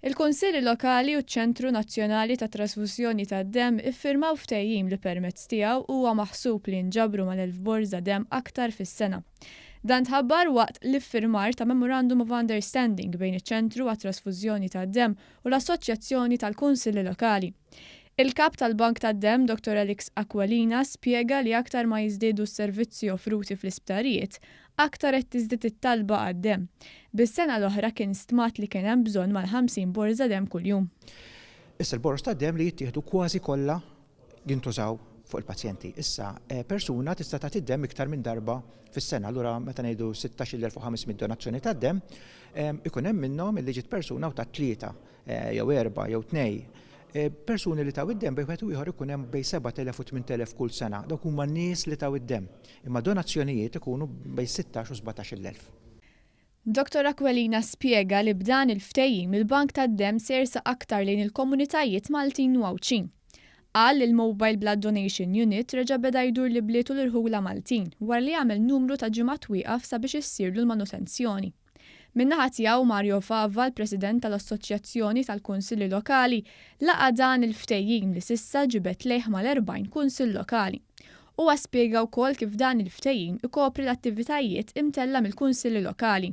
Il-Kunsilli Lokali u ċ-Ċentru Nazzjonali ta' Trasfusjoni tad-Demm iffirmaw ftehim li permezz tiegħu huwa maħsub li nġabru mal-1000 borża demm aktar fis-sena. Dan tħabbar waqt l-iffirmar ta' Memorandum of Understanding bejn iċ-Ċentru għat-Trasfusjoni tad-Demm u l-Assoċjazzjoni tal-Kunsilli Lokali. Il-kap tal-Bank tad-Demm, Dr. Alex Aquilina, spjega li aktar ma jiżdiedu s-servizzi offruti fl-isptarijiet, aktar qed tiżdied it-talba għad-demm. Bis-sena l-oħra kien stmat li kien hemm bżonn mal-50 borża demm kuljum. Issa l-borż tad-demm li jittieħdu kważi kollha jintużaw fuq il-pazjenti. Issa persuna tista' tagħti d-demm iktar minn darba fis-sena. Allura meta ngħidu 16,500 donazzjoni tad-demm, ikun hemm minnhom illi ġiet persuna u ta' 3 jew 4 jew 2. Persuni li taw id-demm bejn wieħed u ieħor ikun hemm bejn 7,000 u 8,000 kull sena. Dawk huma n-nies li taw id-demm. Imma donazzjonijiet ikunu bejn 16 u 17,000. Dr. Aquilina spjega li b'dan il-ftehim il-Bank tad-Demm sersa aktar lejn il-komunitajiet Maltin u Għawċin. Qal li l-Mobile Blood Donation Unit reġa' beda jdur li blietu l-irħula Maltin wara li għamel numru ta' ġimgħat wieqaf sabiex issirlu l-manutenzjoni. Min-naħa tiegħu Mario Fava, l-President tal-Assoċjazzjoni tal-Kunsilli Lokali, laqa dan il-ftehim li s'issa ġibet lejh mal-40 kunsill lokali. Huwa spjega wkoll kif dan il-ftehim ikopri l-attivitajiet imtella mill-kunsilli lokali.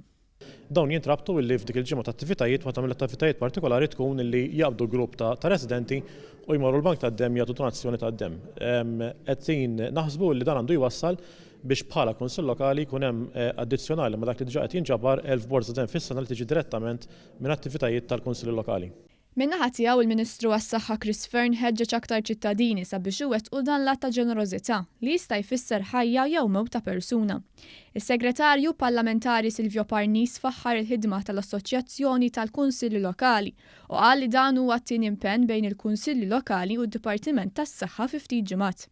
Dawn jintrabtu illi f'dik il-ġimgħa ta' attivitajiet waħda mill-attivitajiet partikolari tkun illi jaqbdu grupp ta' residenti u jmorru l-Bank tad-Demm jagħtu donazzjoni tad-demm. Qed naħsbu li dan għandu jwassal biex bħala kunsill lokali jkun hemm addizzjonali ma' dak li diġà qed jinġabar 1000 borża demm fis-sena li tiġi direttament minn attivitajiet tal-kunsilli lokali. Min-naħa tiegħu il-Ministru għas-Saħħa Chris Fearn ħeġġeġ aktar ċittadini sabiex iwettqu dan l-att ta' ġenerożità li jista' jfisser ħajja jew mewt ta' persuna. Is-Segretarju Parlamentari Silvio Parnis faħħar il-ħidma tal-Assoċjazzjoni tal-Kunsilli Lokali u qal li dan huwa t-tieni impenn bejn il-Kunsilli Lokali u d-Dipartiment tas-Saħħa fi ftit ġimgħat.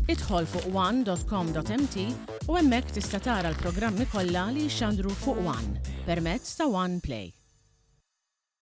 Idħol fuq one.com.mt u hemmhekk tista' tara l-programmi kollha li jxandru fuq One permezz ta' One Play.